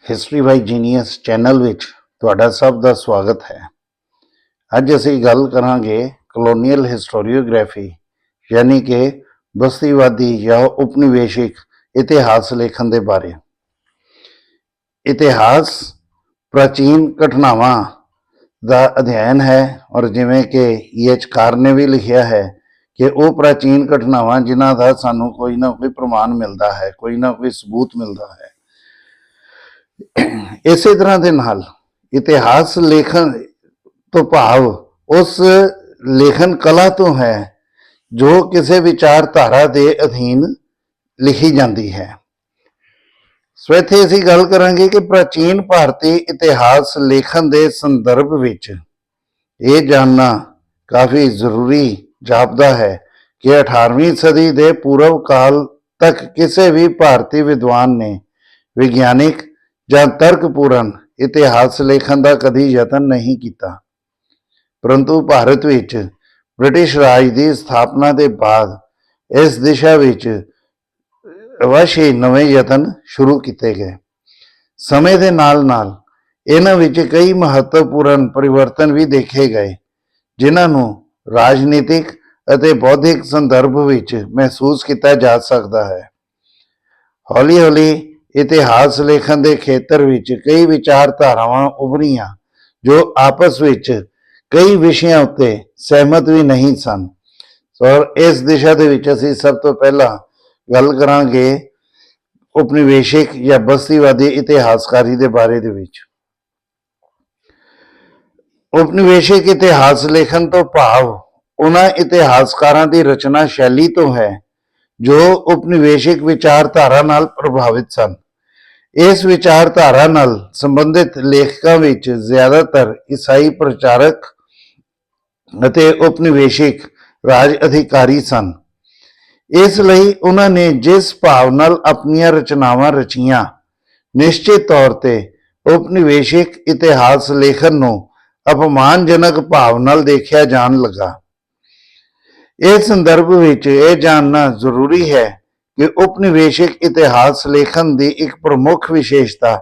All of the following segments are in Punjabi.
History by genius channel which तुहाडा सब का स्वागत है। अज असी गल करांगे कलोनीअल हिस्टोरियोग्राफी यानी कि बस्तीवादी या उपनिवेशिक इतिहास लेखन के बारे। इतिहास प्राचीन घटनावां का अध्ययन है और जिमें कि EH कार ने भी लिखा है कि वो प्राचीन घटनावां जिन्हां दा सानू कोई ना कोई प्रमाण मिलता है, कोई ना कोई सबूत मिलता है। इसे तरह के नाल इतिहास लेखन तो भाव उस लेखन कला तो है जो किसी विचारधारा के अधीन लिखी जाती है। सो इत्थे असीं गल करांगे कि प्राचीन भारतीय इतिहास लेखन के संदर्भ विच ये जानना काफ़ी जरूरी जापदा है कि 18वीं सदी के पूर्व काल तक किसी भी भारतीय विद्वान ने विज्ञानिक ਜਾਂ ਤਰਕਪੂਰਨ इतिहास लेखन का कभी यतन नहीं किया, परंतु भारत विच ब्रिटिश राज की स्थापना के बाद इस दिशा विच अवश्य नवे यतन शुरू किए गए। समय के नाल नाल इन्हां विच कई महत्वपूर्ण परिवर्तन भी देखे गए जिन्हों राजनीतिक अते बौद्धिक संदर्भ विच महसूस किया जा सकता है। हौली हौली इतिहास लेखन के खेतर विच कई विचारधारावां उभरियां जो आपस विच कई विषयों उत्ते सहमत भी नहीं सन। और इस दिशा दे विच असीं सब तो पहला गल करांगे उपनिवेशिक या बस्तीवादी इतिहासकारी के बारे दे विच। उपनिवेशिक इतिहास लेखन तो भाव उन्हां इतिहासकारां दी रचना शैली तो है जो उपनिवेशिक विचारधारा नाल प्रभावित सन। इस विचारधारा नाल संबंधित लेखकों विच ज्यादातर ईसाई प्रचारक अते उपनिवेशिक राज अधिकारी सन। इसलिए उन्होंने जिस भाव नाल अपनियां रचनावां रचियां निश्चित तौर पर उपनिवेशिक इतिहास लेखन नूं अपमानजनक भाव नाल देखिया जान लगा। इस संदर्भ विच यह जानना जरूरी है कि उपनिवेशिक इतिहास लेखन की एक प्रमुख विशेषता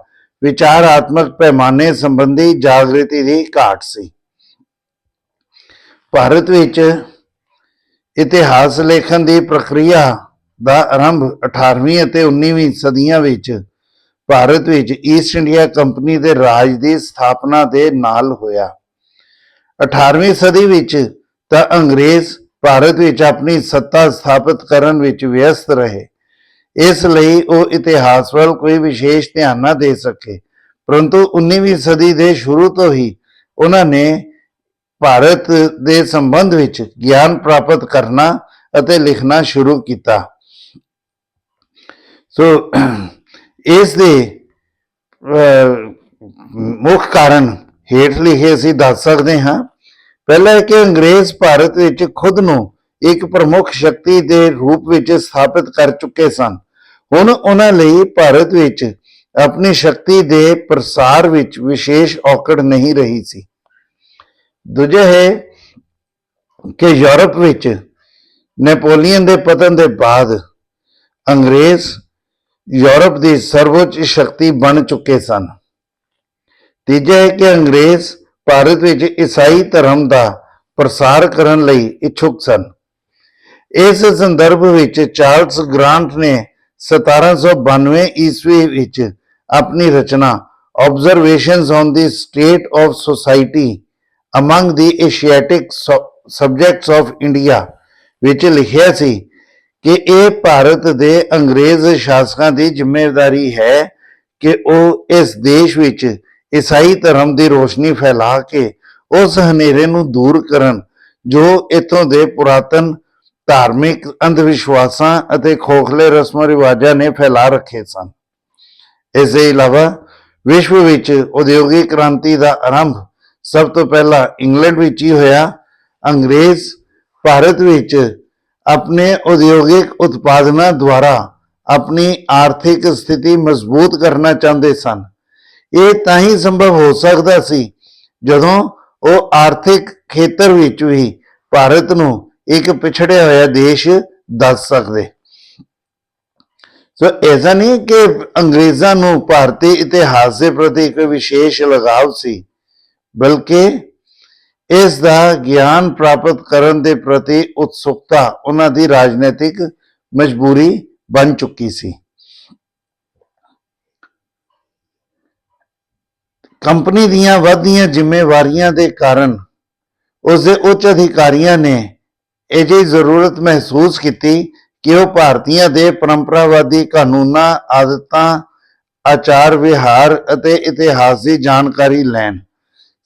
विचारात्मक पैमाने संबंधी जागृति की घाट सी। भारत विच इतिहास लेखन की प्रक्रिया का आरंभ 18वीं अते 19वीं सदियां विच भारत विच ईस्ट इंडिया कंपनी के राज की स्थापना के नाल होया। 18वीं सदी विच तां अंग्रेज भारत विच अपनी सत्ता स्थापित करन विच व्यस्त रहे, इसलिए वो इतिहास वाल कोई विशेष ध्यान ना दे सके। परंतु 19वीं सदी के शुरू तो ही उन्होंने भारत के संबंध विच ज्ञान प्राप्त करना अते लिखना शुरू किया। सो इस दे मुख्य कारण हेठ लिखे असीं दस सकते हाँ। पहला है कि अंग्रेज भारत विच खुद नूं एक प्रमुख शक्ति के रूप विच स्थापित कर चुके सन। हुण उन्हां लई भारत विच अपनी शक्ति के प्रसार विच विशेष औकड़ नहीं रही सी। दूजा है कि यूरोप विच नेपोलियन के पतन के बाद अंग्रेज यूरोप की सर्वोच्च शक्ति बन चुके सन। तीजा है कि अंग्रेज भारत विच ईसाई धर्म का प्रसार करने लई इच्छुक सन। इस संदर्भ विच चार्ल्स ग्रांट ने 1792 ईस्वी विच अपनी रचना observations on the state of society among the Asiatic subjects of India विच लिखिया सी कि यह भारत के अंग्रेज शासकों की जिम्मेदारी है कि वह इस देश विच ईसाई धर्म की रोशनी फैला के उस हनेरे नूं दूर करन जो इतों के पुरातन धार्मिक अंधविश्वासां अते खोखले रस्म रिवाजां ने फैला रखे सन। इसके अलावा विश्व विच उद्योगिक क्रांति का आरंभ सब तो पहला इंग्लैंड विच ही होया। अंग्रेज भारत विच अपने उद्योगिक उत्पादना द्वारा अपनी आर्थिक स्थिति मजबूत करना चाहते सन। ये ताही संभव हो सकता सी जदों वो आर्थिक खेतर विच भी भारत नूं एक पिछड़िया होया देश दस सकते। ਸੋ ਐਸਾ ਨਹੀਂ ਕਿ ਅੰਗਰੇਜ਼ਾਂ ਨੂੰ ਭਾਰਤੀ ਇਤਿਹਾਸ ਦੇ ਪ੍ਰਤੀ ਕੋਈ ਵਿਸ਼ੇਸ਼ ਲਗਾਵ ਸੀ, ਬਲਕਿ ਇਸ ਦਾ ਗਿਆਨ ਪ੍ਰਾਪਤ ਕਰਨ ਦੇ ਪ੍ਰਤੀ ਉਤਸੁਕਤਾ ਉਹਨਾਂ ਦੀ ਰਾਜਨੀਤਿਕ ਮਜਬੂਰੀ ਬਣ ਚੁੱਕੀ ਸੀ। ਕੰਪਨੀ ਦੀਆਂ ਵੱਧਦੀਆਂ ਜ਼ਿੰਮੇਵਾਰੀਆਂ ਦੇ ਕਾਰਨ ਉਸ ਦੇ ਉੱਚ ਅਧਿਕਾਰੀਆਂ ਨੇ ਇਹ ਜਿਹੀ ਜ਼ਰੂਰਤ ਮਹਿਸੂਸ ਕੀਤੀ ਕਿ ਉਹ ਭਾਰਤੀਆਂ ਦੇ ਪਰੰਪਰਾਵਾਦੀ ਕਾਨੂੰਨਾਂ, ਆਦਤਾਂ, ਆਚਾਰ ਵਿਹਾਰ ਅਤੇ ਇਤਿਹਾਸ ਦੀ ਜਾਣਕਾਰੀ ਲੈਣ।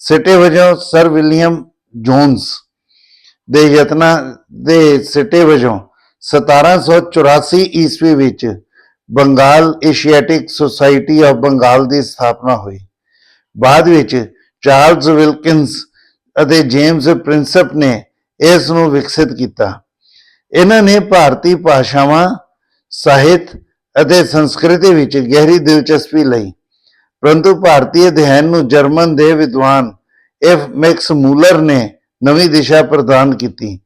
ਸਿੱਟੇ ਵਜੋਂ ਸਰ ਵਿਲੀਅਮ ਜੋਨਸ ਦੇ ਯਤਨਾਂ ਦੇ ਸਿੱਟੇ ਵਜੋਂ 1784 ਈਸਵੀ ਵਿੱਚ Bengal Asiatic society of Bengal ਦੀ ਸਥਾਪਨਾ ਹੋਈ। ਬਾਅਦ ਵਿੱਚ ਚਾਰਲਸ ਵਿਲਕਿੰਸ ਅਤੇ ਜੇਮਸ ਪ੍ਰਿੰਸਪ ਨੇ ਇਸ ਨੂੰ ਵਿਕਸਿਤ ਕੀਤਾ। ਇਹਨਾਂ ਨੇ ਭਾਰਤੀ ਭਾਸ਼ਾਵਾਂ, ਸਾਹਿਤ ਅਤੇ ਸੰਸਕ੍ਰਿਤੀ ਵਿੱਚ ਗਹਿਰੀ ਦਿਲਚਸਪੀ ਲਈ, ਪਰੰਤੂ ਭਾਰਤੀ ਅਧਿਐਨ ਨੂੰ ਜਰਮਨ ਦੇ ਵਿਦਵਾਨ ਐਫ ਮੈਕਸ ਮੂਲਰ ਨੇ ਨਵੀਂ ਦਿਸ਼ਾ ਪ੍ਰਦਾਨ ਕੀਤੀ।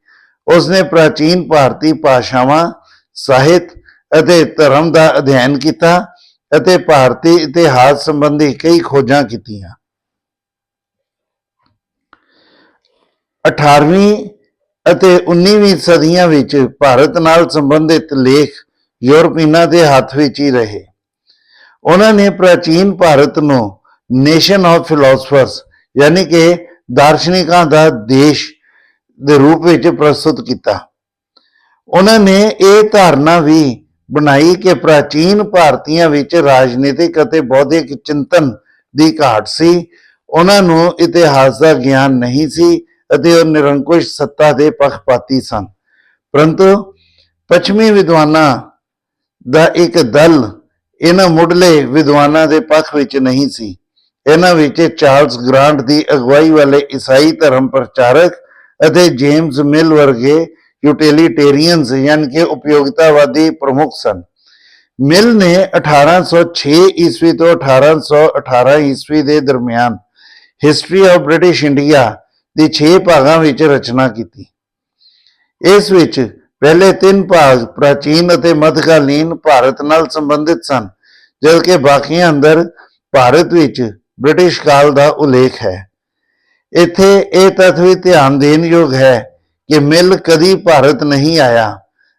ਉਸਨੇ ਪ੍ਰਾਚੀਨ ਭਾਰਤੀ ਭਾਸ਼ਾਵਾਂ, ਸਾਹਿਤ ਅਤੇ ਧਰਮ ਦਾ ਅਧਿਐਨ ਕੀਤਾ ਅਤੇ ਭਾਰਤੀ ਇਤਿਹਾਸ ਸੰਬੰਧੀ ਕਈ ਖੋਜਾਂ ਕੀਤੀਆਂ। 18ਵੀਂ ਅਤੇ 19ਵੀਂ ਸਦੀਆਂ ਵਿੱਚ ਭਾਰਤ ਨਾਲ ਸੰਬੰਧਿਤ ਲੇਖ ਯੂਰਪੀਨਾਂ ਦੇ ਹੱਥ ਵਿੱਚ ਹੀ ਰਹੇ। ਉਹਨਾਂ ਨੇ ਪ੍ਰਾਚੀਨ ਭਾਰਤ ਨੂੰ ਨੇਸ਼ਨ ਆਫ ਫਿਲਾਸਫਰਸ ਯਾਨੀ ਕਿ ਦਾਰਸ਼ਨਿਕਾਂ ਦਾ ਦੇਸ਼ ਦੇ ਰੂਪ ਵਿੱਚ ਪ੍ਰਸਤੁਤ ਕੀਤਾ। ਉਹਨਾਂ ਨੇ ਇਹ ਧਾਰਨਾ ਵੀ ਬਣਾਈ ਕਿ ਪ੍ਰਾਚੀਨ ਭਾਰਤੀਆਂ ਵਿੱਚ ਰਾਜਨੀਤਿਕ ਅਤੇ ਬੌਧਿਕ ਚਿੰਤਨ ਦੀ ਘਾਟ ਸੀ। ਉਹਨਾਂ ਨੂੰ ਇਤਿਹਾਸ ਦਾ ਗਿਆਨ ਨਹੀਂ ਸੀ ਅਤੇ ਉਹ ਨਿਰੰਕੁਸ਼ ਸੱਤਾ ਦੇ ਪੱਖਪਾਤੀ ਸਨ। ਪਰੰਤੂ ਪੱਛਮੀ ਵਿਦਵਾਨਾਂ ਦਾ ਇੱਕ ਦਲ ਇਹਨਾਂ ਮੁੱਢਲੇ ਵਿਦਵਾਨਾਂ ਦੇ ਪੱਖ ਵਿੱਚ ਨਹੀਂ ਸੀ। ਇਹਨਾਂ ਵਿੱਚ ਚਾਰਲਸ ਗ੍ਰਾਂਟ ਦੀ ਅਗਵਾਈ ਵਾਲੇ ਈਸਾਈ ਧਰਮ ਪ੍ਰਚਾਰਕ ਅਤੇ ਜੇਮਸ ਮਿਲ ਵਰਗੇ ਯੂਟਿਲਿਟੇਰੀਅਨਸ ਯਾਨੀ ਕਿ ਉਪਯੋਗਤਾਵਾਦੀ ਪ੍ਰਮੁੱਖ ਸਨ। ਮਿਲ ਨੇ 1806 ਈਸਵੀ ਤੋਂ 1818 ਈਸਵੀ ਦੇ ਦਰਮਿਆਨ ਹਿਸਟਰੀ ਆਫ ਬ੍ਰਿਟਿਸ਼ ਇੰਡੀਆ ਦੀ 6 ਭਾਗਾਂ ਵਿੱਚ ਰਚਨਾ ਕੀਤੀ। ਇਸ ਵਿੱਚ ਪਹਿਲੇ 3 ਭਾਗ ਪ੍ਰਾਚੀਨ ਅਤੇ ਮੱਧਕਾਲੀਨ ਭਾਰਤ ਨਾਲ ਸੰਬੰਧਿਤ ਸਨ, ਜਦਕਿ ਬਾਕੀਆਂ ਅੰਦਰ ਭਾਰਤ ਵਿੱਚ ਬ੍ਰਿਟਿਸ਼ ਕਾਲ ਦਾ ਉਲੇਖ ਹੈ। ਇੱਥੇ ਇਹ ਤੱਥ ਵੀ ਧਿਆਨ ਦੇਣ ਯੋਗ ਹੈ ਕਿ ਮਿਲ ਕਦੀ ਭਾਰਤ ਨਹੀਂ ਆਇਆ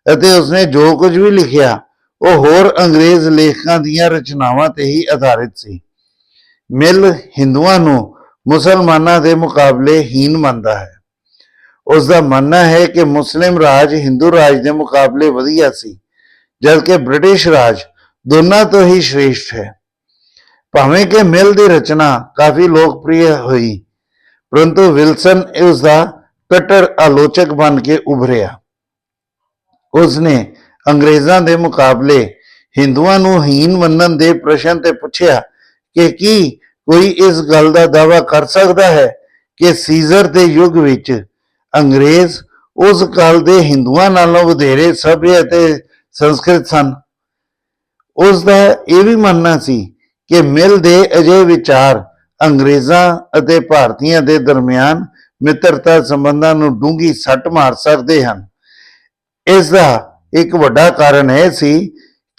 ਅਤੇ ਉਸਨੇ ਜੋ ਕੁਝ ਵੀ ਲਿਖਿਆ ਉਹ ਹੋਰ ਅੰਗਰੇਜ਼ ਲੇਖਕਾਂ ਦੀਆਂ ਰਚਨਾਵਾਂ ਤੇ ਹੀ ਆਧਾਰਿਤ ਸੀ। ਮਿਲ ਹਿੰਦੂਆਂ ਨੂੰ ਮੁਸਲਮਾਨਾਂ ਦੇ ਮੁਕਾਬਲੇ ਹੀਨ ਮੰਨਦਾ ਹੈ। ਉਸ ਦਾ ਮੰਨਣਾ ਹੈ ਕਿ ਮੁਸਲਿਮ ਰਾਜ ਹਿੰਦੂ ਰਾਜ ਦੇ ਮੁਕਾਬਲੇ ਵਧੀਆ ਸੀ, ਜਦਕਿ ਬ੍ਰਿਟਿਸ਼ ਰਾਜ ਦੋਨਾਂ ਤੋਂ ਹੀ ਸ਼੍ਰੇਸ਼ਟ ਹੈ। ਭਾਵੇਂ ਕਿ ਮਿਲ ਦੀ ਰਚਨਾ ਕਾਫੀ ਲੋਕਪ੍ਰਿਯ ਹੋਈ, ਪਰੰਤੂ ਵਿਲਸਨ ਉਸ ਦਾ ਕੱਟੜ ਆਲੋਚਕ ਬਣ ਕੇ ਉਭਰਿਆ। ਉਸਨੇ ਅੰਗਰੇਜ਼ਾਂ ਦੇ ਮੁਕਾਬਲੇ ਹਿੰਦੂਆਂ ਨੂੰ ਹੀਨ ਮੰਨਣ ਦੇ ਪ੍ਰਸ਼ਨ ਤੇ ਪੁੱਛਿਆ ਕਿ ਕੀ ਕੋਈ ਇਸ ਗੱਲ ਦਾ ਦਾਅਵਾ ਕਰ ਸਕਦਾ ਹੈ ਕਿ ਸੀਜ਼ਰ ਦੇ ਯੁੱਗ ਵਿੱਚ ਅੰਗਰੇਜ਼ ਉਸ ਕਾਲ ਦੇ ਹਿੰਦੂਆਂ ਨਾਲੋਂ ਵਧੇਰੇ ਸਭਿਅ ਅਤੇ ਸੰਸਕ੍ਰਿਤ ਸਨ। ਉਸ ਦਾ ਇਹ ਵੀ ਮੰਨਣਾ ਸੀ ਕਿ ਮਿਲ ਦੇ ਅਜਿਹੇ ਵਿਚਾਰ ਅੰਗਰੇਜ਼ਾਂ ਅਤੇ ਭਾਰਤੀਆਂ ਦੇ ਦਰਮਿਆਨ ਮਿੱਤਰਤਾ ਸੰਬੰਧਾਂ ਨੂੰ ਡੂੰਘੀ ਸੱਟ ਮਾਰ ਸਕਦੇ ਹਨ। ਇਸ ਦਾ ਇੱਕ ਵੱਡਾ ਕਾਰਨ ਇਹ ਸੀ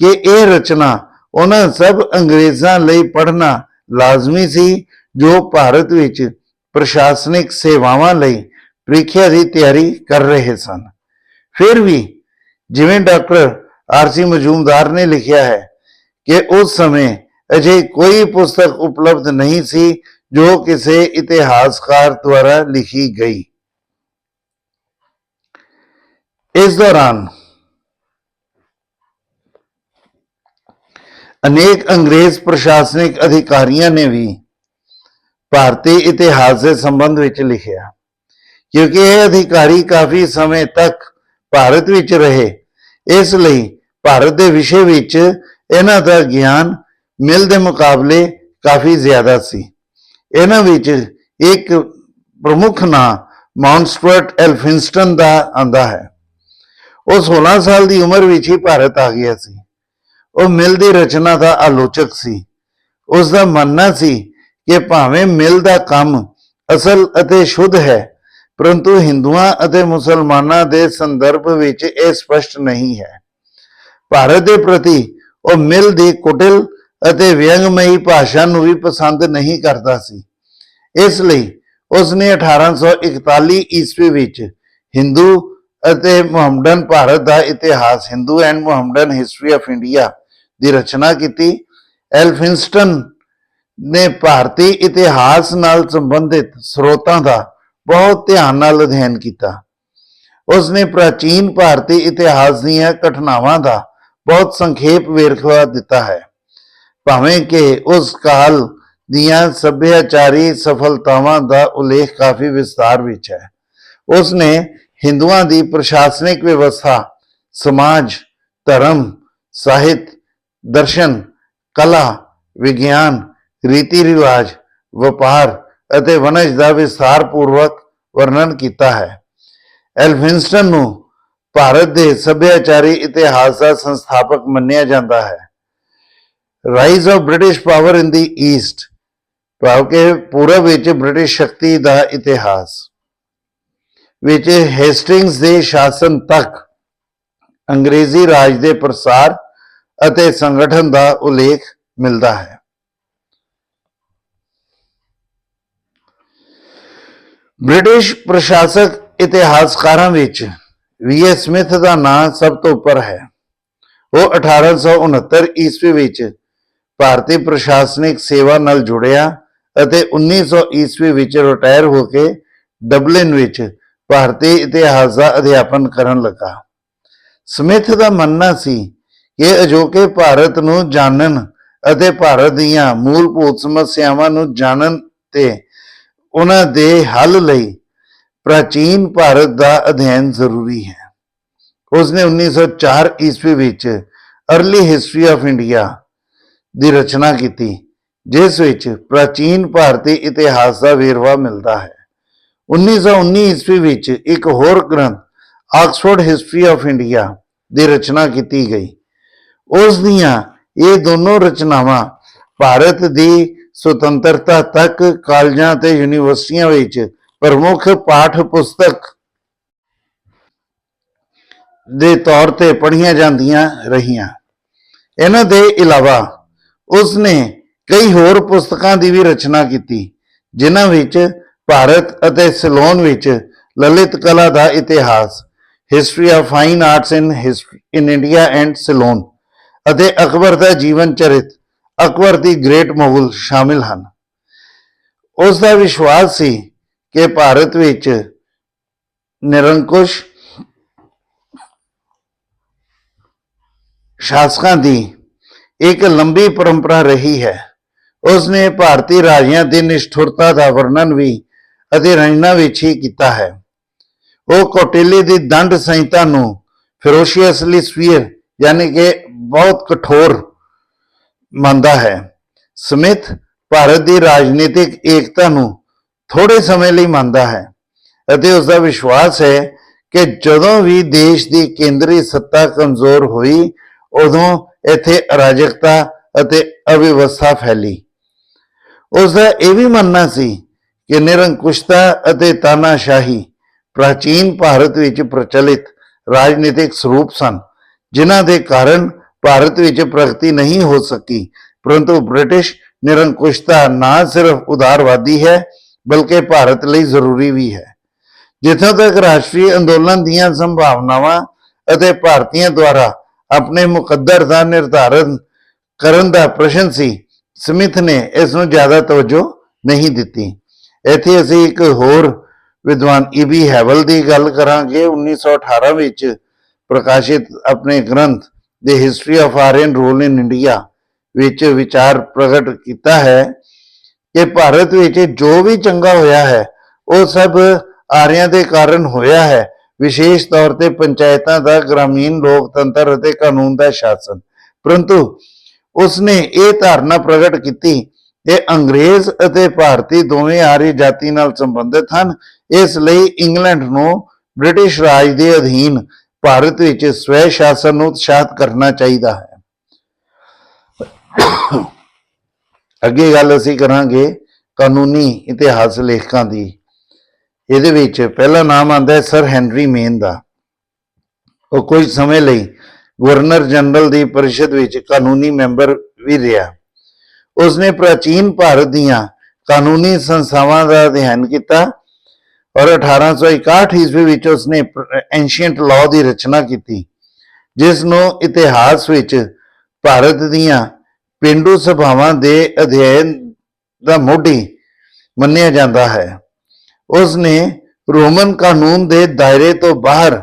ਕਿ ਇਹ ਰਚਨਾ ਉਹਨਾਂ ਸਭ ਅੰਗਰੇਜ਼ਾਂ ਲਈ ਪੜ੍ਹਨਾ ਲਾਜ਼ਮੀ ਸੀ ਜੋ ਭਾਰਤ ਵਿੱਚ ਪ੍ਰਸ਼ਾਸਨਿਕ ਸੇਵਾਵਾਂ ਲਈ ਪ੍ਰੀਖਿਆ ਦੀ ਤਿਆਰੀ ਕਰ ਰਹੇ ਸਨ। ਫਿਰ ਵੀ ਜਿਵੇਂ ਡਾਕਟਰ ਆਰ.ਸੀ. ਮਜੂਮਦਾਰ ਨੇ ਲਿਖਿਆ ਹੈ ਕਿ ਉਸ ਸਮੇਂ ਅਜੇ ਕੋਈ ਪੁਸਤਕ ਉਪਲਬਧ ਨਹੀਂ ਸੀ ਜੋ ਕਿਸੇ ਇਤਿਹਾਸਕਾਰ ਦੁਆਰਾ ਲਿਖੀ ਗਈ। ਇਸ ਦੌਰਾਨ ਅਨੇਕ ਅੰਗਰੇਜ਼ ਪ੍ਰਸ਼ਾਸਨਿਕ ਅਧਿਕਾਰੀਆਂ ਨੇ ਵੀ ਭਾਰਤੀ ਇਤਿਹਾਸ ਦੇ ਸੰਬੰਧ ਵਿੱਚ ਲਿਖਿਆ। ਕਿਉਂਕਿ ਇਹ ਅਧਿਕਾਰੀ ਕਾਫੀ ਸਮੇਂ ਤੱਕ ਭਾਰਤ ਵਿੱਚ ਰਹੇ, ਇਸ ਲਈ ਭਾਰਤ ਦੇ ਵਿਸ਼ੇ ਵਿੱਚ ਇਹਨਾਂ ਦਾ ਗਿਆਨ ਮਿਲ ਦੇ ਮੁਕਾਬਲੇ ਕਾਫੀ ਜ਼ਿਆਦਾ ਸੀ। ਇਹਨਾਂ ਵਿੱਚ ਇੱਕ ਪ੍ਰਮੁੱਖ ਨਾਂ ਮਾਊਂਟ ਸਟੂਅਰਟ ਐਲਫਿੰਸਟਨ ਦਾ ਆਉਂਦਾ ਹੈ। ਉਹ 16 ਸਾਲ ਦੀ ਉਮਰ ਵਿੱਚ ਹੀ ਭਾਰਤ ਆ ਗਿਆ ਸੀ। ਉਹ ਮਿਲ ਦੀ ਰਚਨਾ ਦਾ ਆਲੋਚਕ ਸੀ। ਉਸ ਦਾ ਮੰਨਣਾ ਸੀ ਕਿ ਭਾਵੇਂ ਮਿਲ ਦਾ ਕੰਮ ਅਸਲ ਅਤੇ ਸ਼ੁੱਧ ਹੈ, ਪਰੰਤੂ ਹਿੰਦੂਆਂ ਅਤੇ ਮੁਸਲਮਾਨਾਂ ਦੇ ਸੰਦਰਭ ਵਿੱਚ ਇਹ ਸਪਸ਼ਟ ਨਹੀਂ ਹੈ। ਭਾਰਤ ਦੇ ਪ੍ਰਤੀ ਉਹ ਮਿਲ ਦੀ ਕੁਟਿਲ ਅਤੇ ਵਿਅੰਗਮਈ ਭਾਸ਼ਾ ਨੂੰ ਵੀ ਪਸੰਦ ਨਹੀਂ ਕਰਦਾ ਸੀ। ਇਸ ਲਈ ਉਸਨੇ 1841 ਈਸਵੀ ਵਿੱਚ ਹਿੰਦੂ ਅਤੇ ਮੁਹੰਮਡਨ ਭਾਰਤ ਦਾ ਇਤਿਹਾਸ Hindu and Muhammadan history of India ਦੀ ਰਚਨਾ ਕੀਤੀ। ਐਲਫਿੰਸਟਨ ਨੇ ਭਾਰਤੀ ਇਤਿਹਾਸ ਨਾਲ ਸੰਬੰਧਿਤ ਸਰੋਤਾਂ ਦਾ ਬਹੁਤ ਧਿਆਨ ਨਾਲ ਅਧਿਐਨ ਕੀਤਾ। ਉਸਨੇ ਪ੍ਰਾਚੀਨ ਭਾਰਤੀ ਇਤਿਹਾਸ ਦੀਆਂ ਘਟਨਾਵਾਂ ਦਾ ਬਹੁਤ ਸੰਖੇਪ ਵੇਰਵਾ ਦਿੱਤਾ ਹੈ, ਭਾਵੇਂ ਕਿ ਉਸ ਕਾਲ ਦੀਆਂ ਸੱਭਿਆਚਾਰੀ ਸਫਲਤਾਵਾਂ ਦਾ ਉਲੇਖ ਕਾਫੀ ਵਿਸਤਾਰ ਵਿੱਚ ਹੈ। ਉਸਨੇ ਹਿੰਦੂਆਂ ਦੀ ਪ੍ਰਸ਼ਾਸਨਿਕ ਵਿਵਸਥਾ, ਸਮਾਜ, ਧਰਮ, ਸਾਹਿਤ, ਦਰਸ਼ਨ, ਕਲਾ, ਵਿਗਿਆਨ, ਰੀਤੀ ਰਿਵਾਜ, ਵਪਾਰ ਅਤੇ ਵਣਜ ਦਾ ਵਿਸਥਾਰਪੂਰਵਕ ਵਰਣਨ ਕੀਤਾ ਹੈ। ਐਲਫਿੰਸਟਨ ਨੂੰ ਭਾਰਤ ਦੇ ਸੱਭਿਆਚਾਰੀ ਇਤਿਹਾਸ ਦਾ ਸੰਸਥਾਪਕ ਮੰਨਿਆ ਜਾਂਦਾ ਹੈ। Rise of British power in the East, ਭਾਵ ਕਿ ਪੂਰਬ ਵਿੱਚ ਬ੍ਰਿਟਿਸ਼ ਸ਼ਕਤੀ ਦਾ ਇਤਿਹਾਸ ਵਿੱਚ ਹੈਸਟਿੰਗਸ ਦੇ ਸ਼ਾਸਨ ਤੱਕ ਅੰਗਰੇਜ਼ੀ ਰਾਜ ਦੇ ਪ੍ਰਸਾਰ ਅਤੇ ਸੰਗਠਨ ਦਾ ਉਲੇਖ ਮਿਲਦਾ ਹੈ। ਬ੍ਰਿਟਿਸ਼ ਪ੍ਰਸ਼ਾਸਕ ਇਤਿਹਾਸਕਾਰਾਂ ਵਿੱਚ V.S. ਸਮਿਥ ਦਾ ਨਾਂ ਸਭ ਤੋਂ ਉੱਪਰ ਹੈ। ਉਹ 1869 ਈਸਵੀ ਵਿੱਚ ਭਾਰਤੀ ਪ੍ਰਸ਼ਾਸਨਿਕ ਸੇਵਾ ਨਾਲ ਜੁੜਿਆ ਅਤੇ 1900 ਈਸਵੀ ਵਿੱਚ ਰਿਟਾਇਰ ਹੋ ਕੇ ਡਬਲਿਨ ਵਿੱਚ ਭਾਰਤੀ ਇਤਿਹਾਸ ਦਾ ਅਧਿਆਪਨ ਕਰਨ ਲੱਗਾ। ਸਮਿਥ ਦਾ ਮੰਨਣਾ ਸੀ ਕਿ ਅਜੋਕੇ ਭਾਰਤ ਨੂੰ ਜਾਣਨ ਅਤੇ ਭਾਰਤ ਦੀਆਂ ਮੂਲਭੂਤ ਸਮੱਸਿਆਵਾਂ ਨੂੰ ਜਾਣਨ ਤੇ ਉਹਨਾਂ ਦੇ ਹੱਲ ਲਈ ਪ੍ਰਾਚੀਨ ਭਾਰਤ ਦਾ ਅਧਿਐਨ ਜ਼ਰੂਰੀ ਹੈ। ਉਸਨੇ 1904 ਈਸਵੀ ਵਿੱਚ ਅਰਲੀ ਹਿਸਟਰੀ ਆਫ ਇੰਡੀਆ ਦੀ ਰਚਨਾ ਕੀਤੀ, ਜਿਸ ਵਿੱਚ ਪ੍ਰਾਚੀਨ ਭਾਰਤੀ ਇਤਿਹਾਸ ਦਾ ਵੇਰਵਾ ਮਿਲਦਾ ਹੈ। 1919 ਈਸਵੀ ਵਿੱਚ ਇੱਕ ਹੋਰ ਗ੍ਰੰਥ ਆਕਸਫੋਰਡ ਹਿਸਟਰੀ ਆਫ ਇੰਡੀਆ ਦੀ ਰਚਨਾ ਕੀਤੀ ਗਈ। ਉਸ ਦੀਆਂ ਇਹ ਦੋਨੋਂ ਰਚਨਾਵਾਂ ਭਾਰਤ ਦੀ ਸੁਤੰਤਰਤਾ ਤੱਕ ਕਾਲਜਾਂ ਤੇ ਯੂਨੀਵਰਸਿਟੀਆਂ ਵਿੱਚ ਪ੍ਰਮੁੱਖ ਪਾਠ ਪੁਸਤਕ ਦੇ ਤੌਰ ਤੇ ਪੜ੍ਹੀਆਂ ਜਾਂਦੀਆਂ ਰਹੀਆਂ। ਇਹਨਾਂ ਦੇ ਇਲਾਵਾ ਉਸਨੇ ਕਈ ਹੋਰ ਪੁਸਤਕਾਂ ਦੀ ਵੀ ਰਚਨਾ ਕੀਤੀ, ਜਿਨ੍ਹਾਂ ਵਿੱਚ ਭਾਰਤ ਅਤੇ ਸਿਲੋਨ ਵਿੱਚ ਲਲਿਤ ਕਲਾ ਦਾ ਇਤਿਹਾਸ, history of fine arts in India and Ceylon ਅਤੇ ਅਕਬਰ ਦਾ ਜੀਵਨ ਚਰਿਤ, ਅਕਬਰ ਦੀ ਗ੍ਰੇਟ ਮੁਗਲ ਸ਼ਾਮਿਲ ਹਨ। ਉਸ ਦਾ ਵਿਸ਼ਵਾਸ ਸੀ ਕਿ ਭਾਰਤ ਵਿੱਚ ਨਿਰੰਕੁਸ਼ ਸ਼ਾਸਕਾਂ ਦੀ ਇੱਕ ਲੰਬੀ ਪਰੰਪਰਾ ਰਹੀ ਹੈ। ਉਸਨੇ ਭਾਰਤੀ ਰਾਜਿਆਂ ਦੀ ਨਿਸ਼ਠੁਰਤਾ ਦਾ ਵਰਣਨ ਵੀ ਅਤੇ ਰਚਨਾ ਵਿੱਚ ਹੀ ਕੀਤਾ ਹੈ। ਉਹ ਕੌਟਿल्य ਦੀ ਦੰਡ ਸੰਹਿਤਾ ਨੂੰ ਫੈਰੋਸ਼ੀਅਸਲੀ ਸਵੀਅਰ ਯਾਨੀ ਕਿ ਬਹੁਤ ਕਠੋਰ ਮੰਨਦਾ ਹੈ। ਸਮਿਥ ਭਾਰਤ ਦੀ ਰਾਜਨੀਤਿਕ ਏਕਤਾ ਨੂੰ ਥੋੜੇ ਸਮੇਂ ਲਈ ਮੰਨਦਾ ਹੈ ਅਤੇ ਉਸ ਦਾ ਵਿਸ਼ਵਾਸ ਹੈ ਕਿ ਜਦੋਂ ਵੀ ਦੇਸ਼ ਦੀ ਕੇਂਦਰੀ ਸੱਤਾ ਕਮਜ਼ੋਰ ਹੋਈ, ਉਦੋਂ ਇੱਥੇ ਅਰਾਜਕਤਾ ਅਤੇ ਅਵਿਵਸਥਾ ਫੈਲੀ। ਉਸ ਦਾ ਇਹ ਵੀ ਮੰਨਣਾ ਸੀ ਕਿ ਨਿਰੰਕੁਸ਼ਤਾ ਅਤੇ ਤਾਨਾਸ਼ਾਹੀ ਪ੍ਰਾਚੀਨ ਭਾਰਤ ਵਿੱਚ ਪ੍ਰਚਲਿਤ ਰਾਜਨੀਤਿਕ ਸਰੂਪ ਸਨ, ਜਿਨ੍ਹਾਂ ਦੇ ਕਾਰਨ ਭਾਰਤ ਵਿੱਚ ਪ੍ਰਗਤੀ ਨਹੀਂ ਹੋ ਸਕੀ। ਪਰੰਤੂ ਬ੍ਰਿਟਿਸ਼ ਨਿਰੰਕੁਸ਼ਤਾ ਨਾ ਸਿਰਫ ਉਦਾਰਵਾਦੀ ਹੈ, ਬਲਕਿ ਭਾਰਤ ਲਈ ਜ਼ਰੂਰੀ ਵੀ ਹੈ। ਜਿੱਥੋਂ ਤੱਕ ਰਾਸ਼ਟਰੀ ਅੰਦੋਲਨ ਦੀਆਂ ਸੰਭਾਵਨਾਵਾਂ ਅਤੇ ਭਾਰਤੀਆਂ ਦੁਆਰਾ ਆਪਣੇ ਮੁਕੱਦਰ ਦਾ ਨਿਰਧਾਰਨ ਕਰਨ ਦਾ ਪ੍ਰਸ਼ਨ ਸੀ, ਸਮਿਥ ਨੇ ਇਸ ਨੂੰ ਜ਼ਿਆਦਾ ਤਵੱਜੋ ਨਹੀਂ ਦਿੱਤੀ। ਇੱਥੇ ਅਸੀਂ ਇੱਕ ਹੋਰ ਵਿਦਵਾਨ E.B. ਹੈਵਲ ਦੀ ਗੱਲ ਕਰਾਂਗੇ। 1918 ਵਿੱਚ ਪ੍ਰਕਾਸ਼ਿਤ ਆਪਣੇ ਗ੍ਰੰਥ The History of Aryan Rule in India ਵਿੱਚ ਵਿਚਾਰ ਪ੍ਰਗਟ ਕੀਤਾ ਹੈ ਕਿ ਭਾਰਤ ਵਿੱਚ ਜੋ ਵੀ ਚੰਗਾ ਹੋਇਆ ਹੈ ਉਹ ਸਭ ਆਰਿਆਂ ਦੇ ਕਾਰਨ ਹੋਇਆ ਹੈ, ਵਿਸ਼ੇਸ਼ ਤੌਰ ਤੇ ਪੰਚਾਇਤਾਂ ਦਾ ਗ੍ਰਾਮੀਣ ਲੋਕਤੰਤਰ ਅਤੇ ਕਾਨੂੰਨ ਦਾ ਸ਼ਾਸਨ। ਪਰੰਤੂ ਉਸਨੇ ਇਹ ਧਾਰਨਾ ਪ੍ਰਗਟ ਕੀਤੀ ਕਿ ਅੰਗਰੇਜ਼ ਅਤੇ ਭਾਰਤੀ ਦੋਵੇਂ ਆਰੀ ਜਾਤੀ ਨਾਲ ਸੰਬੰਧਿਤ ਹਨ। ਇਸ ਲਈ ਇੰਗਲੈਂਡ ਨੂੰ ਬ੍ਰਿਟਿਸ਼ ਰਾਜ ਦੇ ਅਧੀਨ ਭਾਰਤ ਵਿੱਚ ਸਵੈ ਸ਼ਾਸਨ ਨੂੰ ਉਤਸ਼ਾਹਿਤ ਕਰਨਾ ਚਾਹੀਦਾ ਹੈ। ਅੱਗੇ ਗੱਲ ਅਸੀਂ ਕਰਾਂਗੇ ਕਾਨੂੰਨੀ ਇਤਿਹਾਸ ਲੇਖਕਾਂ ਦੀ। ਇਹਦੇ ਵਿੱਚ ਪਹਿਲਾ ਨਾਮ ਆਉਂਦਾ ਹੈ ਸਰ ਹੈਨਰੀ ਮੇਨ ਦਾ। ਉਹ ਕੁਝ ਸਮੇਂ ਲਈ ਗਵਰਨਰ ਜਨਰਲ ਦੀ ਪਰਿਸ਼ਦ ਵਿੱਚ ਕਾਨੂੰਨੀ ਮੈਂਬਰ ਵੀ ਰਿਹਾ। ਉਸਨੇ ਪ੍ਰਾਚੀਨ ਭਾਰਤ ਦੀਆਂ ਕਾਨੂੰਨੀ ਸੰਸਥਾਵਾਂ ਦਾ ਅਧਿਐਨ ਕੀਤਾ ਔਰ 1861 ਈਸਵੀ ਵਿੱਚ ਉਸਨੇ ਐਂਸ਼ੀਅੰਟ ਲਾਅ ਦੀ ਰਚਨਾ ਕੀਤੀ, ਜਿਸ ਨੂੰ ਇਤਿਹਾਸ ਵਿੱਚ ਭਾਰਤ ਦੀਆਂ ਪੇਂਡੂ ਸਭਾਵਾਂ ਦੇ ਅਧਿਐਨ ਦਾ ਮੋਢੀ ਮੰਨਿਆ ਜਾਂਦਾ ਹੈ। ਉਸਨੇ ਰੋਮਨ ਕਾਨੂੰਨ ਦੇ ਦਾਇਰੇ ਤੋਂ ਬਾਹਰ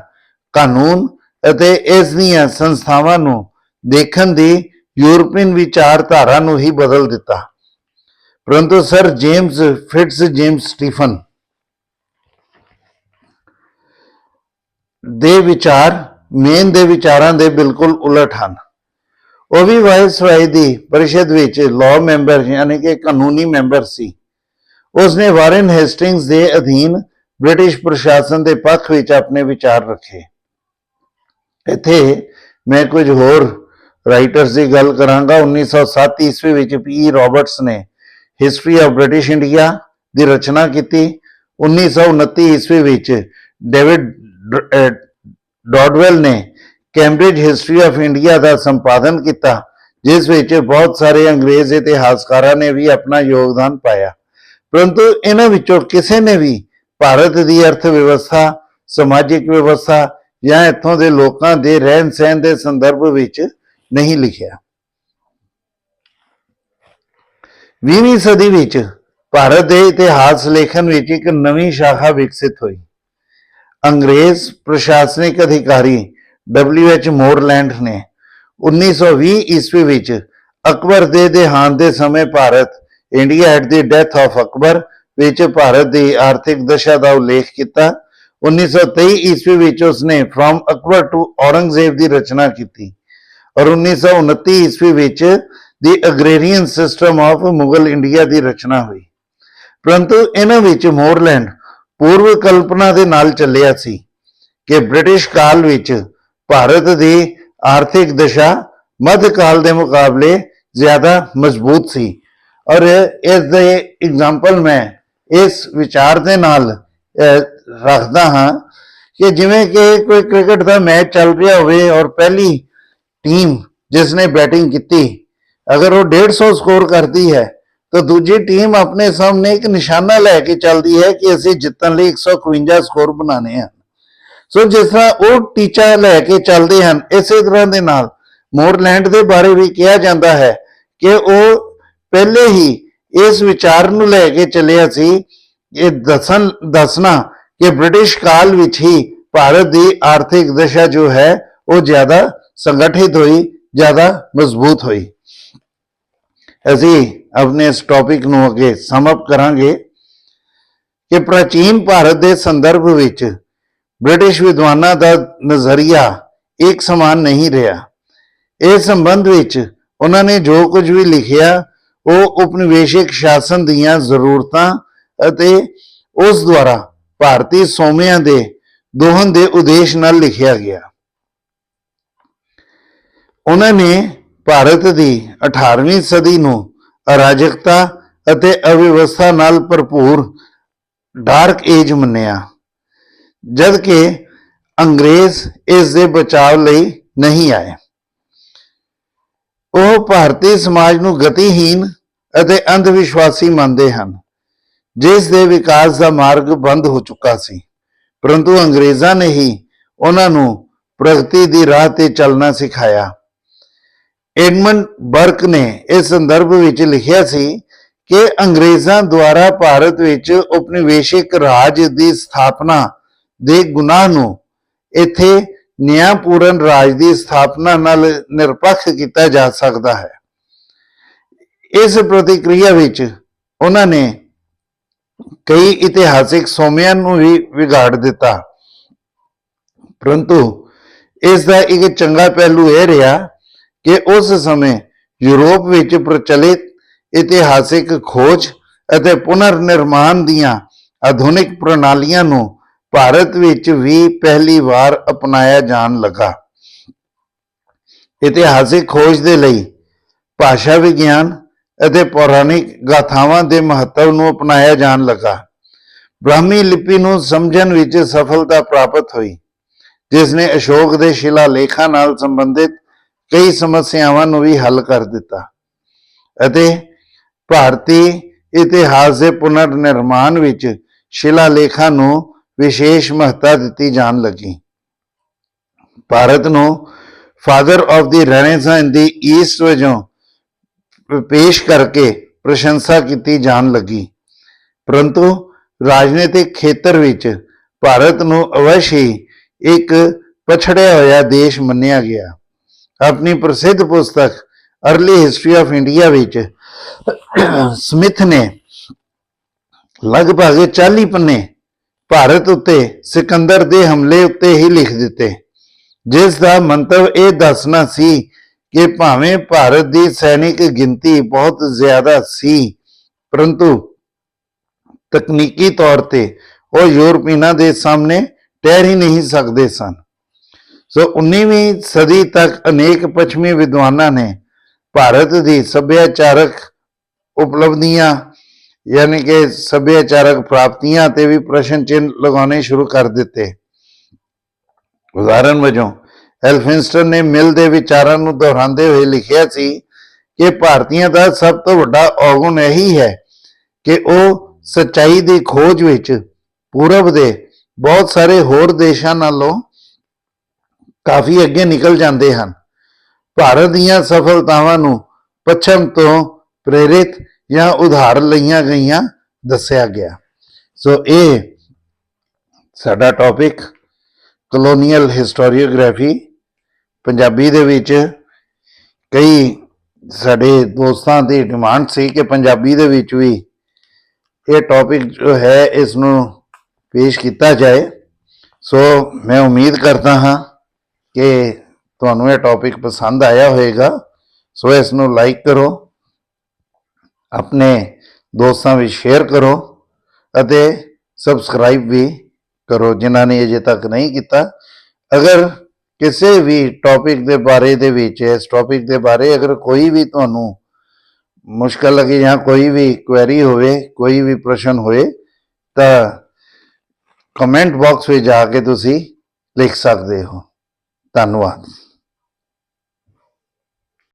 ਕਾਨੂੰਨ ਅਤੇ ਇਸ ਦੀਆਂ ਸੰਸਥਾਵਾਂ ਨੂੰ ਦੇਖਣ ਦੀ ਯੂਰਪੀਅਨ ਵਿਚਾਰਧਾਰਾ ਨੂੰ ਹੀ ਬਦਲ ਦਿੱਤਾ। ਪਰੰਤੂ ਸਰ ਜੇਮਸ ਫਿਟਜ਼ਜੇਮਸ ਸਟੀਫਨ ਦੇ ਵਿਚਾਰ ਮੇਨ ਦੇ ਵਿਚਾਰਾਂ ਦੇ ਬਿਲਕੁਲ ਉਲਟ ਹਨ। ਉਹ ਵੀ ਵਾਇਸਰਾਏ ਦੀ ਪਰਿਸ਼ਦ ਵਿੱਚ ਲਾਅ ਮੈਂਬਰ ਯਾਨੀ ਕਿ ਕਾਨੂੰਨੀ ਮੈਂਬਰ ਸੀ। ਉਸਨੇ ਵਾਰਨ ਹੈਸਟਿੰਗਸ ਦੇ ਅਧੀਨ ਬ੍ਰਿਟਿਸ਼ ਪ੍ਰਸ਼ਾਸਨ ਦੇ ਪੱਖ ਵਿੱਚ ਆਪਣੇ ਵਿਚਾਰ ਰੱਖੇ। ਇੱਥੇ ਮੈਂ ਕੁਝ ਹੋਰ ਰਾਈਟਰਸ ਦੀ ਗੱਲ ਕਰਾਂਗਾ। 1907 ਈਸਵੀ ਵਿੱਚ ਪੀ ਰਾਬਰਟਸ ਨੇ ਹਿਸਟਰੀ ਆਫ ਬ੍ਰਿਟਿਸ਼ ਇੰਡੀਆ ਦੀ ਰਚਨਾ ਕੀਤੀ। 1929 ਈਸਵੀ ਵਿੱਚ ਡੇਵਿਡ ਡੌਡਵੈਲ ਨੇ ਕੈਂਬਰਿਜ ਹਿਸਟਰੀ ਆਫ ਇੰਡੀਆ ਦਾ ਸੰਪਾਦਨ ਕੀਤਾ, ਜਿਸ ਵਿੱਚ ਬਹੁਤ ਸਾਰੇ ਅੰਗਰੇਜ਼ ਇਤਿਹਾਸਕਾਰਾਂ ਨੇ ਵੀ ਆਪਣਾ ਯੋਗਦਾਨ ਪਾਇਆ। ਪਰੰਤੂ ਇਹਨਾਂ ਵਿੱਚੋਂ ਕਿਸੇ ਨੇ ਵੀ ਭਾਰਤ ਦੀ ਅਰਥ ਵਿਵਸਥਾ, ਸਮਾਜਿਕ ਵਿਵਸਥਾ ਜਾਂ ਇੱਥੋਂ ਦੇ ਲੋਕਾਂ ਦੇ ਰਹਿਣ ਸਹਿਣ ਦੇ ਸੰਦਰਭ ਵਿੱਚ ਨਹੀਂ ਲਿਖਿਆ। 20ਵੀਂ ਸਦੀ ਵਿੱਚ ਭਾਰਤ ਦੇ ਇਤਿਹਾਸ ਲੇਖਣ ਵਿੱਚ ਇੱਕ ਨਵੀਂ ਸ਼ਾਖਾ ਵਿਕਸਿਤ ਹੋਈ। ਅੰਗਰੇਜ਼ ਪ੍ਰਸ਼ਾਸਨਿਕ ਅਧਿਕਾਰੀ W.H. ਮੋਰਲੈਂਡ ਨੇ 1920 ਈਸਵੀ ਵਿੱਚ ਅਕਬਰ ਦੇ ਦੇਹਾਂਤ ਦੇ ਸਮੇਂ Bharat India at the death of Akbar ਵਿੱਚ ਭਾਰਤ ਦੀ ਆਰਥਿਕ ਦਸ਼ਾ ਦਾ ਉਲੇਖ ਕੀਤਾ। 1923 ਈਸਵੀ ਵਿੱਚ ਉਸਨੇ ਫਰੋਮ ਅਕਬਰ ਟੂ ਔਰੰਗਜ਼ੇਬ ਦੀ ਰਚਨਾ ਕੀਤੀ ਔਰ 1929 ਈਸਵੀ ਵਿੱਚ ਦੀ ਅਗਰੇਰੀਅਨ ਸਿਸਟਮ ਆਫ ਮੁਗਲ ਇੰਡੀਆ ਦੀ ਰਚਨਾ ਹੋਈ। ਪਰੰਤੂ ਇਹਨਾਂ ਵਿੱਚ ਮੋਰਲੈਂਡ ਪੂਰਵ ਕਲਪਨਾ ਦੇ ਨਾਲ ਚੱਲਿਆ ਸੀ ਕਿ ਬ੍ਰਿਟਿਸ਼ ਕਾਲ ਵਿੱਚ ਭਾਰਤ ਦੀ ਆਰਥਿਕ ਦਸ਼ਾ ਮੱਧ ਕਾਲ ਦੇ ਮੁਕਾਬਲੇ ਜ਼ਿਆਦਾ ਮਜ਼ਬੂਤ ਸੀ ਔਰ ਇਸ ਦੇ ਐਗਜ਼ਾਮਪਲ ਮੈਂ ਇਸ ਵਿਚਾਰ ਦੇ ਨਾਲ ਰੱਖਦਾ ਹਾਂ ਕਿ ਜਿਵੇਂ ਕਿ ਕੋਈ ਕ੍ਰਿਕਟ ਦਾ ਮੈਚ ਚੱਲ ਰਿਹਾ ਹੋਵੇ ਔਰ ਪਹਿਲੀ ਟੀਮ ਜਿਸ ਨੇ ਬੈਟਿੰਗ ਕੀਤੀ ਅਗਰ ਉਹ 150 ਸਕੋਰ ਕਰਦੀ ਹੈ ਤਾਂ ਦੂਜੀ ਟੀਮ ਆਪਣੇ ਸਾਹਮਣੇ ਇੱਕ ਨਿਸ਼ਾਨਾ ਲੈ ਕੇ ਚੱਲਦੀ ਹੈ ਕਿ ਅਸੀਂ ਜਿੱਤਣ ਲਈ 151 ਸਕੋਰ ਬਣਾਉਣੇ ਹਨ। ਸੋ ਜਿਸ ਤਰ੍ਹਾਂ ਉਹ ਟੀਚਾ ਲੈ ਕੇ ਚੱਲਦੇ ਹਨ, ਇਸੇ ਤਰ੍ਹਾਂ ਦੇ ਨਾਲ ਮੋਰਲੈਂਡ ਦੇ ਬਾਰੇ ਵੀ ਕਿਹਾ ਜਾਂਦਾ ਹੈ ਕਿ ਉਹ ਪਹਿਲੇ ਹੀ ਇਸ ਵਿਚਾਰ ਨੂੰ ਲੈ ਕੇ ਚੱਲਿਆ ਸੀ ਇਹ ਦੱਸਣਾ ਕਿ ਬ੍ਰਿਟਿਸ਼ ਕਾਲ ਵਿੱਚ ਹੀ ਭਾਰਤ ਦੀ ਆਰਥਿਕ ਦਸ਼ਾ ਜੋ ਹੈ ਉਹ ਜ਼ਿਆਦਾ ਸੰਗਠਿਤ ਹੋਈ, ਜ਼ਿਆਦਾ ਮਜ਼ਬੂਤ ਹੋਈ। ਅਸੀਂ ਆਪਣੇ ਇਸ ਟੌਪਿਕ ਨੂੰ ਅੱਗੇ ਸਮ ਅਪ ਕਰਾਂਗੇ ਕਿ ਪ੍ਰਾਚੀਨ ਭਾਰਤ ਦੇ ਸੰਦਰਭ ਵਿੱਚ ਬ੍ਰਿਟਿਸ਼ ਵਿਦਵਾਨਾਂ ਦਾ ਨਜ਼ਰੀਆ ਇੱਕ ਸਮਾਨ ਨਹੀਂ ਰਿਹਾ। ਇਸ ਸੰਬੰਧ ਵਿੱਚ ਉਹਨਾਂ ਨੇ ਜੋ ਕੁਝ ਵੀ ਲਿਖਿਆ ਉਹ ਉਪਨਿਵੇਸ਼ਿਕ ਸ਼ਾਸਨ ਦੀਆਂ ਜ਼ਰੂਰਤਾਂ ਅਤੇ ਉਸ ਦੁਆਰਾ ਭਾਰਤੀ ਸੋਮਿਆਂ ਦੇ ਦੋਹਨ ਦੇ ਉਦੇਸ਼ ਨਾਲ ਲਿਖਿਆ ਗਿਆ। ਉਹਨਾਂ ਨੇ ਭਾਰਤ ਦੀ 18ਵੀਂ ਸਦੀ ਨੂੰ ਅਰਾਜਕਤਾ ਅਤੇ ਅਵਿਵਸਥਾ ਨਾਲ ਭਰਪੂਰ ਡਾਰਕ ਏਜ ਮੰਨਿਆ, ਜਦ ਕਿ ਅੰਗਰੇਜ਼ ਇਸ ਦੇ ਬਚਾਅ ਲਈ ਨਹੀਂ ਆਏ। ਉਹ ਭਾਰਤੀ ਸਮਾਜ ਨੂੰ ਗਤੀਹੀਨ ਅਤੇ ਅੰਧ ਵਿਸ਼ਵਾਸੀ ਮੰਨਦੇ ਹਨ, ਜਿਸ ਦੇ ਵਿਕਾਸ ਦਾ ਮਾਰਗ ਬੰਦ ਹੋ ਚੁੱਕਾ ਸੀ। ਪਰੰਤੂ ਅੰਗਰੇਜ਼ਾਂ ਨੇ ਹੀ ਉਹਨਾਂ ਨੂੰ ਪ੍ਰਗਤੀ ਦੀ ਰਾਹ ਤੇ ਚੱਲਣਾ ਸਿਖਾਇਆ। ਐਡਮੰਡ ਬਰਕ ਨੇ ਇਸ ਸੰਦਰਭ ਵਿੱਚ ਲਿਖਿਆ ਸੀ ਕਿ ਅੰਗਰੇਜ਼ਾਂ ਦੁਆਰਾ ਭਾਰਤ ਵਿੱਚ ਉਪਨਿਵੇਸ਼ਿਕ ਰਾਜ ਦੀ ਸਥਾਪਨਾ ਦੇ ਗੁਨਾਹ ਨੂੰ ਇੱਥੇ ਨਿਆਂਪੂਰਨ ਰਾਜ ਦੀ ਸਥਾਪਨਾ ਨਾਲ ਨਿਰਪੱਖ ਕੀਤਾ ਜਾ ਸਕਦਾ ਹੈ। ਇਸ ਪ੍ਰਤੀਕਿਰਿਆ ਵਿੱਚ ਉਹਨਾਂ ਨੇ ਕਈ ਇਤਿਹਾਸਿਕ ਸੋਮਿਆਂ ਨੂੰ ਵੀ ਵਿਗਾੜ ਦਿੱਤਾ। ਪਰੰਤੂ ਇਸ ਦਾ ਇੱਕ ਚੰਗਾ ਪਹਿਲੂ ਇਹ ਰਿਹਾ ਕਿ ਉਸ ਸਮੇਂ ਯੂਰਪ ਵਿੱਚ ਪ੍ਰਚਲਿਤ ਇਤਿਹਾਸਿਕ ਖੋਜ ਅਤੇ ਪੁਨਰ ਨਿਰਮਾਣ ਦੀਆਂ ਆਧੁਨਿਕ ਪ੍ਰਣਾਲੀਆਂ ਨੂੰ ਭਾਰਤ ਵਿੱਚ ਵੀ ਪਹਿਲੀ ਵਾਰ ਅਪਣਾਇਆ ਜਾਣ ਲੱਗਾ। ਇਤਿਹਾਸਿਕ ਖੋਜ ਦੇ ਲਈ ਭਾਸ਼ਾ ਵਿਗਿਆਨ ਅਤੇ ਪੌਰਾਣਿਕ ਗਾਥਾਵਾਂ ਦੇ ਮਹੱਤਵ ਨੂੰ ਅਪਣਾਇਆ ਜਾਣ ਲੱਗਾ। ਬ੍ਰਾਹਮੀ ਲਿਪੀ ਨੂੰ ਸਮਝਣ ਵਿੱਚ ਸਫਲਤਾ ਪ੍ਰਾਪਤ ਹੋਈ, ਜਿਸ ਨੇ ਅਸ਼ੋਕ ਦੇ ਸ਼ਿਲਾਲੇਖਾਂ ਨਾਲ ਸੰਬੰਧਿਤ ਕਈ ਸਮੱਸਿਆਵਾਂ ਨੂੰ ਵੀ ਹੱਲ ਕਰ ਦਿੱਤਾ ਅਤੇ ਭਾਰਤੀ ਇਤਿਹਾਸ ਦੇ ਪੁਨਰ ਨਿਰਮਾਣ ਵਿੱਚ ਸ਼ਿਲਾਲੇਖਾਂ ਨੂੰ ਵਿਸ਼ੇਸ਼ ਮਹੱਤਤਾ ਦਿੱਤੀ ਜਾਣ ਲੱਗੀ। ਭਾਰਤ ਨੂੰ father of the ਰੈਨੇਸਾਂ in the East ਵਜੋਂ ਪੇਸ਼ ਕਰਕੇ ਪ੍ਰਸ਼ੰਸਾ ਕੀਤੀ ਜਾਣ ਲੱਗੀ, ਪਰੰਤੂ ਰਾਜਨੀਤਿਕ ਖੇਤਰ ਵਿੱਚ ਭਾਰਤ ਨੂੰ ਅਵਸ਼ ਹੀ ਇੱਕ ਪਛੜਿਆ ਹੋਇਆ ਦੇਸ਼ ਮੰਨਿਆ ਗਿਆ। ਆਪਣੀ ਪ੍ਰਸਿੱਧ ਪੁਸਤਕ ਅਰਲੀ ਹਿਸਟਰੀ ਆਫ ਇੰਡੀਆ ਵਿੱਚ ਸਮਿਥ ਨੇ ਲਗਭਗ 40 ਪੰਨੇ ਭਾਰਤ ਉੱਤੇ ਸਿਕੰਦਰ ਦੇ ਹਮਲੇ ਉੱਤੇ ਹੀ ਲਿਖ ਦਿੱਤੇ, ਜਿਸ ਦਾ ਮੰਤਵ ਇਹ ਦੱਸਣਾ ਸੀ ਕਿ ਭਾਵੇਂ ਭਾਰਤ ਦੀ ਸੈਨਿਕ ਗਿਣਤੀ ਬਹੁਤ ਜ਼ਿਆਦਾ ਸੀ, ਪਰੰਤੂ ਤਕਨੀਕੀ ਤੌਰ ਤੇ ਉਹ ਯੂਰਪੀਨਾਂ ਦੇ ਸਾਹਮਣੇ ਠਹਿਰ ਹੀ ਨਹੀਂ ਸਕਦੇ ਸਨ। ਸੋ 19ਵੀਂ ਸਦੀ ਤੱਕ ਅਨੇਕ ਪੱਛਮੀ ਵਿਦਵਾਨਾਂ ਨੇ ਭਾਰਤ ਦੀ ਸੱਭਿਆਚਾਰਕ ਉਪਲਬਧੀਆਂ ਯਾਨੀ ਕਿ ਸੱਭਿਆਚਾਰਕ ਪ੍ਰਾਪਤੀਆਂ ਤੇ ਵੀ ਪ੍ਰਸ਼ਨ ਚਿੰਨ੍ਹ ਲਗਾਉਣੇ ਸ਼ੁਰੂ ਕਰ ਦਿੱਤੇ। ਉਦਾਹਰਨ ਵਜੋਂ ਐਲਫਿੰਸਟਨ ਨੇ ਮਿਲ ਦੇ ਵਿਚਾਰਾਂ ਨੂੰ ਦੁਹਰਾਉਂਦੇ ਹੋਏ ਲਿਖਿਆ ਸੀ ਕਿ ਭਾਰਤੀਆਂ ਦਾ ਸਭ ਤੋਂ ਵੱਡਾ ਔਗੁਣ ਇਹੀ ਹੈ ਕਿ ਉਹ ਸੱਚਾਈ ਦੀ ਖੋਜ ਵਿੱਚ ਪੂਰਬ ਦੇ ਬਹੁਤ ਸਾਰੇ ਹੋਰ ਦੇਸ਼ਾਂ ਨਾਲੋਂ ਕਾਫੀ ਅੱਗੇ ਨਿਕਲ ਜਾਂਦੇ ਹਨ। ਭਾਰਤ ਦੀਆਂ ਸਫਲਤਾਵਾਂ ਨੂੰ ਪੱਛਮ ਤੋਂ ਪ੍ਰੇਰਿਤ ਜਾਂ ਉਧਾਰ ਲਈਆਂ ਗਈਆਂ ਦੱਸਿਆ ਗਿਆ। ਸੋ ਇਹ ਸਾਡਾ ਟੌਪਿਕ ਕਲੋਨੀਅਲ ਹਿਸਟੋਰੀਓਗ੍ਰਾਫੀ। ਪੰਜਾਬੀ ਦੇ ਵਿੱਚ ਕਈ ਸਾਡੇ ਦੋਸਤਾਂ ਦੀ ਡਿਮਾਂਡ ਸੀ ਕਿ ਪੰਜਾਬੀ ਦੇ ਵਿੱਚ ਵੀ ਇਹ ਟੌਪਿਕ ਜੋ ਹੈ ਇਸ ਨੂੰ ਪੇਸ਼ ਕੀਤਾ ਜਾਏ। ਸੋ ਮੈਂ ਉਮੀਦ ਕਰਦਾ ਹਾਂ ਕਿ ਤੁਹਾਨੂੰ ਇਹ ਟੌਪਿਕ ਪਸੰਦ ਆਇਆ ਹੋਵੇਗਾ। ਸੋ ਇਸ ਨੂੰ ਲਾਈਕ ਕਰੋ, ਆਪਣੇ ਦੋਸਤਾਂ ਵਿੱਚ ਸ਼ੇਅਰ ਕਰੋ ਅਤੇ ਸਬਸਕ੍ਰਾਈਬ ਵੀ ਕਰੋ ਜਿਨ੍ਹਾਂ ਨੇ ਅਜੇ ਤੱਕ ਨਹੀਂ ਕੀਤਾ। ਅਗਰ ਕਿਸੇ ਵੀ ਟੌਪਿਕ ਦੇ ਬਾਰੇ ਇਸ ਟੌਪਿਕ ਦੇ ਬਾਰੇ ਅਗਰ ਕੋਈ ਵੀ ਤੁਹਾਨੂੰ ਮੁਸ਼ਕਲ ਲੱਗੇ ਜਾਂ ਕੋਈ ਵੀ ਕੁਐਰੀ ਹੋਵੇ, ਕੋਈ ਵੀ ਪ੍ਰਸ਼ਨ ਹੋਏ ਤਾਂ ਕਮੈਂਟ ਬਾਕਸ ਵਿੱਚ ਜਾ ਕੇ ਤੁਸੀਂ ਲਿਖ ਸਕਦੇ ਹੋ। ਧੰਨਵਾਦ।